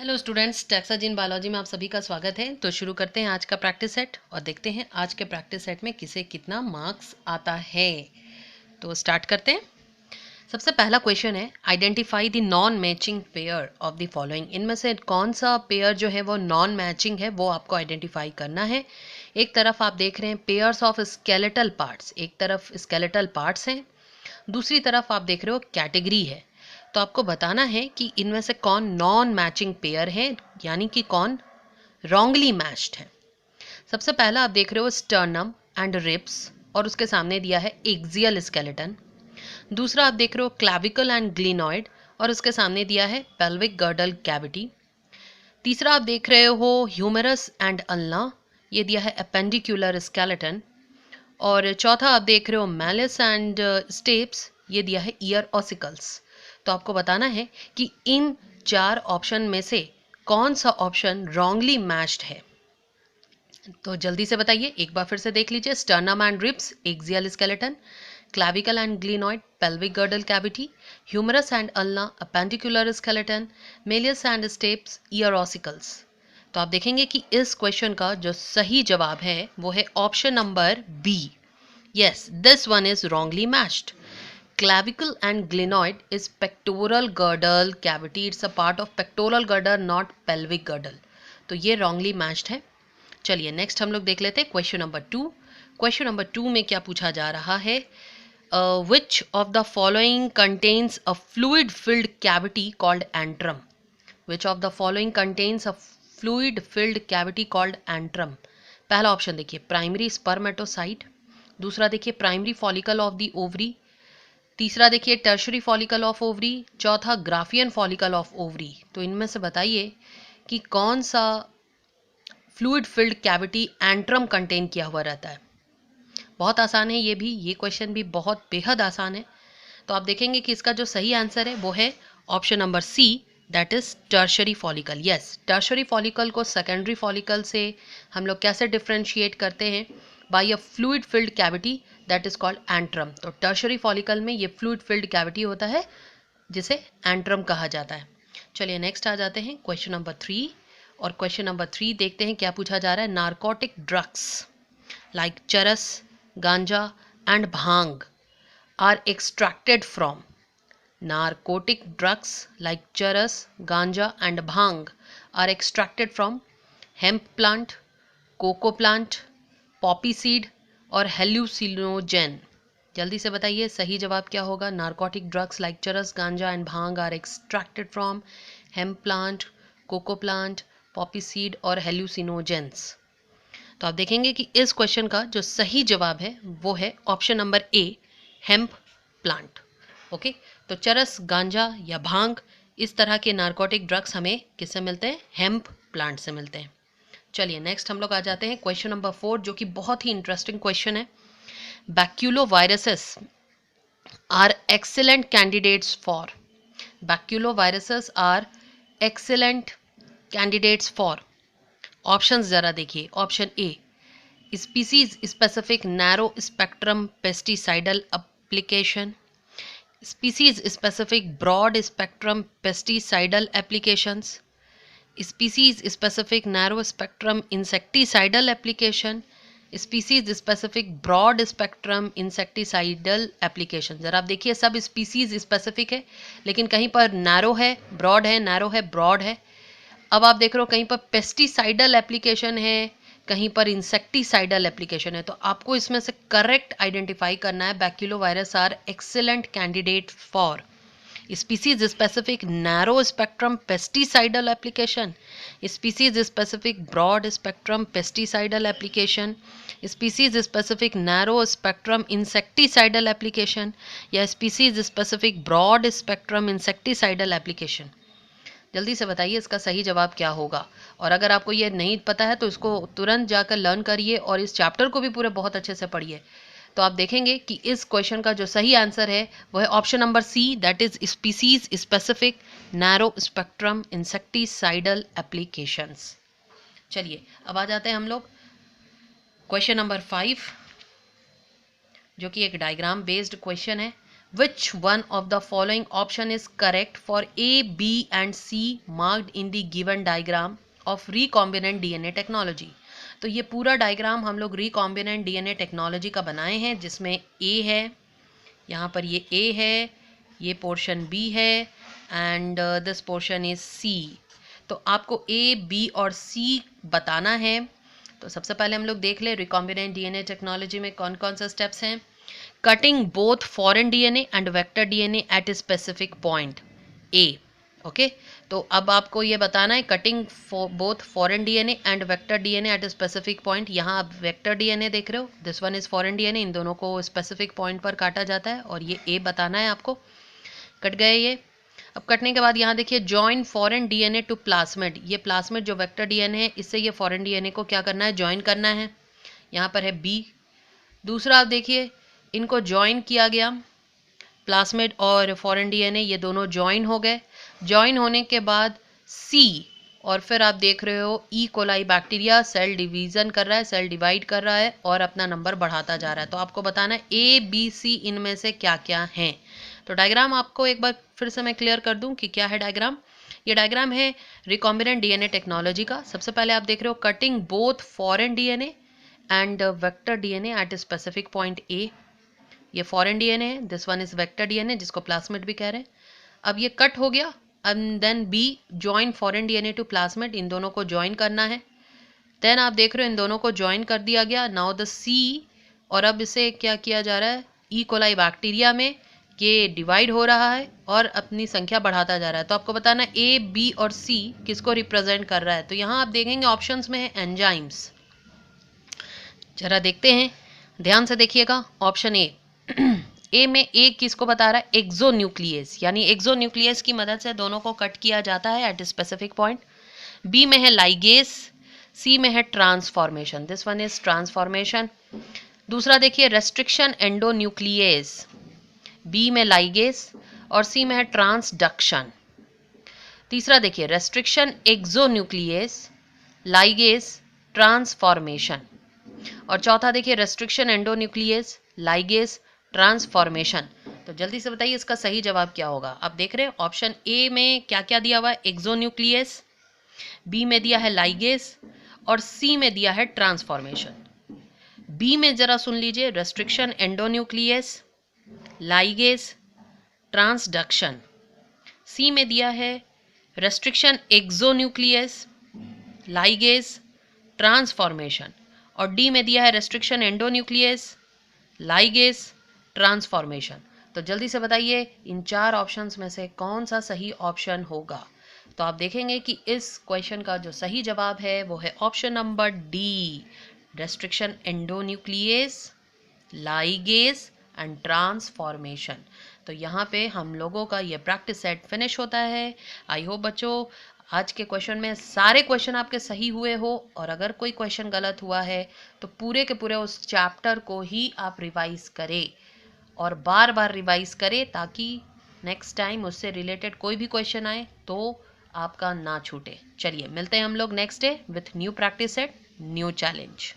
Hello students, टैक्साजीन biology में आप सभी का स्वागत है। तो शुरू करते हैं आज का प्रैक्टिस सेट और देखते हैं आज के प्रैक्टिस सेट में किसे कितना मार्क्स आता है। तो स्टार्ट करते हैं। सबसे पहला क्वेश्चन है, identify the non matching pair of the following. इनमें से कौन सा पेयर जो है वो नॉन मैचिंग है, वो आपको आइडेंटिफाई करना है। एक तरफ आप देख रहे हैं पेयर्स ऑफ स्केलेटल पार्ट्स, एक तरफ स्केलेटल पार्ट्स हैं, दूसरी तरफ आप देख रहे हो कैटेगरी है। तो आपको बताना है कि इनमें से कौन नॉन मैचिंग पेयर है, यानी कि कौन रॉन्गली मैच्ड है। सबसे पहला आप देख रहे हो स्टर्नम एंड रिब्स और उसके सामने दिया है एक्सियल स्केलेटन। दूसरा आप देख रहे हो क्लैविकल एंड ग्लिनॉइड और उसके सामने दिया है पेल्विक गर्डल कैविटी। तीसरा आप देख रहे हो ह्यूमेरस एंड अल्ना, ये दिया है अपेंडिकुलर स्केलेटन। और चौथा आप देख रहे हो मैलिस एंड स्टेप्स, ये दिया है ईयर ऑसिकल्स। तो आपको बताना है कि इन चार ऑप्शन में से कौन सा ऑप्शन रॉन्गली मैच्ड है। तो जल्दी से बताइए, एक बार फिर से देख लीजिए। Sternum and ribs axial skeleton, clavicle and glenoid pelvic girdle cavity, humerus and ulna appendicular skeleton, malleus and stapes ear ossicles. तो आप देखेंगे कि इस क्वेश्चन का जो सही जवाब है वो है option number B. Yes, this one is wrongly matched. Clavicle and glenoid is pectoral girdle cavity. It's a part of pectoral girdle, not pelvic girdle. तो ये wrongly matched है। चलिए नेक्स्ट हम लोग देख लेते हैं क्वेश्चन नंबर 2। क्वेश्चन नंबर 2 में क्या पूछा जा रहा है, which of the following contains a fluid filled cavity called antrum? Which of the following contains a fluid filled cavity called antrum? पहला ऑप्शन देखिए प्राइमरी स्पर्मेटोसाइट, दूसरा देखिए primary follicle of the ovary, तीसरा देखिए टर्शरी फॉलिकल ऑफ ओवरी, चौथा Graafian follicle of ovary. तो इनमें से बताइए कि कौन सा fluid filled cavity antrum contain किया हुआ रहता है। बहुत आसान है ये भी, ये क्वेश्चन भी बहुत बेहद आसान है। तो आप देखेंगे कि इसका जो सही आंसर है वो है option number C, that is tertiary follicle. Yes, tertiary follicle को सेकेंडरी फॉलिकल से हम लोग कैसे डिफ्रेंशिएट करते हैं, by a fluid filled cavity that is called antrum. तो टर्शरी फॉलिकल में ये फ्लूइड फिल्ड कैविटी होता है जिसे एंट्रम कहा जाता है। चलिए नेक्स्ट आ जाते हैं क्वेश्चन नंबर 3। और क्वेश्चन नंबर 3 देखते हैं क्या पूछा जा रहा है। Narcotic drugs like charas, ganja and bhang are extracted from. Narcotic drugs like charas, ganja and bhang are extracted from hemp plant, cocoa plant, poppy seed और hallucinogen। जल्दी से बताइए सही जवाब क्या होगा। Narcotic drugs like charas, ganja and bhang are extracted from hemp plant, coca plant, poppy seed और hallucinogens. तो आप देखेंगे कि इस क्वेश्चन का जो सही जवाब है वो है option number A, hemp plant. Okay, तो चरस, गांजा या भांग इस तरह के नारकोटिक ड्रग्स हमें किससे मिलते हैं, हेम्प प्लांट से मिलते हैं। चलिए नेक्स्ट हम लोग आ जाते हैं क्वेश्चन नंबर 4, जो कि बहुत ही इंटरेस्टिंग क्वेश्चन है। Baculoviruses are excellent candidates for. Baculoviruses are excellent candidates for. Options जरा देखिए। Option A, species specific narrow spectrum pesticidal application, species specific broad spectrum pesticidal applications, species specific narrow spectrum insecticidal application, species specific broad spectrum insecticidal application. जरा आप देखिए, sub species specific है लेकिन कहीं पर narrow है, ब्रॉड है, narrow है, ब्रॉड है। अब आप देख रहे हो कहीं पर पेस्टिसाइडल एप्लीकेशन है, कहीं पर इंसेक्टिसाइडल एप्लीकेशन है। तो आपको इसमें से करेक्ट आइडेंटिफाई करना है। Baculovirus are excellent candidate for species specific narrow spectrum pesticidal application, species specific broad spectrum pesticidal application, species specific narrow spectrum insecticidal application या species specific broad spectrum insecticidal application. जल्दी से बताइए इसका सही जवाब क्या होगा। और अगर आपको ये नहीं पता है तो इसको तुरंत जाकर लर्न करिए और इस चैप्टर को भी पूरे बहुत अच्छे से पढ़िए। तो आप देखेंगे कि इस क्वेश्चन का जो सही आंसर है वो है option number C, that is species specific narrow spectrum insecticidal applications. चलिए अब आ जाते हैं हम लोग क्वेश्चन नंबर 5, जो कि एक डायग्राम बेस्ड क्वेश्चन है। Which one of the following option is correct for A, B and C marked in the given diagram of recombinant DNA technology? तो ये पूरा डायग्राम हम लोग recombinant DNA टेक्नोलॉजी का बनाए हैं, जिसमें A है, यहाँ पर ये A है, ये पोर्शन B है and this portion is C। तो आपको A, B और C बताना है। तो सबसे पहले हम लोग देख ले recombinant DNA टेक्नोलॉजी में कौन कौन से स्टेप्स हैं। Cutting both foreign DNA and vector DNA at a specific point ए। ओके, तो अब आपको ये बताना है cutting both foreign DNA and vector DNA at a specific point. यहाँ आप वेक्टर डीएनए देख रहे हो, this one is foreign DNA, इन दोनों को स्पेसिफिक पॉइंट पर काटा जाता है और ये ए बताना है आपको। कट गए ये। अब कटने के बाद यहाँ देखिए join foreign DNA to plasmid. ये प्लाज्मिड जो वेक्टर डीएनए है, इससे ये फॉरेन डीएनए को क्या करना है, ज्वाइन करना है। यहाँ पर है बी। दूसरा आप देखिए इनको ज्वाइन किया गया, प्लाज्मिड और फॉरेन डीएनए ये दोनों ज्वाइन हो गए। ज्वाइन होने के बाद सी, और फिर आप देख रहे हो E coli bacteria cell division कर रहा है, सेल डिवाइड कर रहा है और अपना नंबर बढ़ाता जा रहा है। तो आपको बताना है ए, बी, सी इनमें से क्या क्या हैं। तो डायग्राम आपको एक बार फिर से मैं क्लियर कर दूं कि क्या है डायग्राम। ये डायग्राम है रिकॉम्बिनेंट डीएनए टेक्नोलॉजी का। सबसे पहले आप देख रहे हो cutting both foreign DNA and vector DNA at specific point ए। ये फॉरेन डीएनए है, this one is vector DNA जिसको प्लाज्मिड भी कह रहे हैं। अब ये कट हो गया and then be join foreign DNA to plasmid, इन दोनों को ज्वाइन करना है। देन आप देख रहे हो इन दोनों को ज्वाइन कर दिया गया। नाउ द सी, और अब इसे क्या किया जा रहा है, ई कोलाई बैक्टीरिया में ये डिवाइड हो रहा है और अपनी संख्या बढ़ाता जा रहा है। तो आपको बताना है ए, बी और सी किसको रिप्रेजेंट कर रहा है। तो यहाँ आप देखेंगे ऑप्शंस में है एंजाइम्स। जरा देखते हैं, ध्यान से देखिएगा। ऑप्शन ए, ए में ए किसको बता रहा है, एक्सोन्यूक्लियस, यानी एक्सोन्यूक्लियस की मदद से दोनों को कट किया जाता है एट स्पेसिफिक पॉइंट। बी में है लाइगेस, सी में है transformation, this one is transformation. दूसरा देखिए रेस्ट्रिक्शन एंडोन्यूक्लियस, बी में लाइगेस और सी में है ट्रांसडक्शन। तीसरा देखिए रेस्ट्रिक्शन एक्सोन्यूक्लियस, लाइगेस, ट्रांसफॉर्मेशन। और चौथा देखिए रेस्ट्रिक्शन एंडोन्यूक्लियस, लाइगेस, ट्रांसफॉर्मेशन। तो जल्दी से बताइए इसका सही जवाब क्या होगा। आप देख रहे हैं ऑप्शन ए में क्या क्या दिया हुआ है, एक्सोन्यूक्लियस, बी में दिया है लाइगेस और सी में दिया है ट्रांसफॉर्मेशन। बी में जरा सुन लीजिए, रेस्ट्रिक्शन एंडोन्यूक्लियस, लाइगेस, ट्रांसडक्शन। सी में दिया है रेस्ट्रिक्शन एक्सोन्यूक्लियस, लाइगेस, ट्रांसफॉर्मेशन। और डी में दिया है रेस्ट्रिक्शन एंडोन्यूक्लियस, लाइगेस, ट्रांसफॉर्मेशन। तो जल्दी से बताइए इन चार ऑप्शंस में से कौन सा सही ऑप्शन होगा। तो आप देखेंगे कि इस क्वेश्चन का जो सही जवाब है वो है option number D, restriction endonuclease, ligase and transformation. तो यहाँ पे हम लोगों का ये प्रैक्टिस सेट फिनिश होता है। आई होप बच्चों आज के क्वेश्चन में सारे क्वेश्चन आपके सही हुए हो, और अगर कोई क्वेश्चन गलत हुआ है तो पूरे के पूरे उस चैप्टर को ही आप रिवाइज करें और बार बार रिवाइज करें, ताकि नेक्स्ट टाइम उससे रिलेटेड कोई भी क्वेश्चन आए तो आपका ना छूटे। चलिए मिलते हैं हम लोग next day with new practice set, new challenge.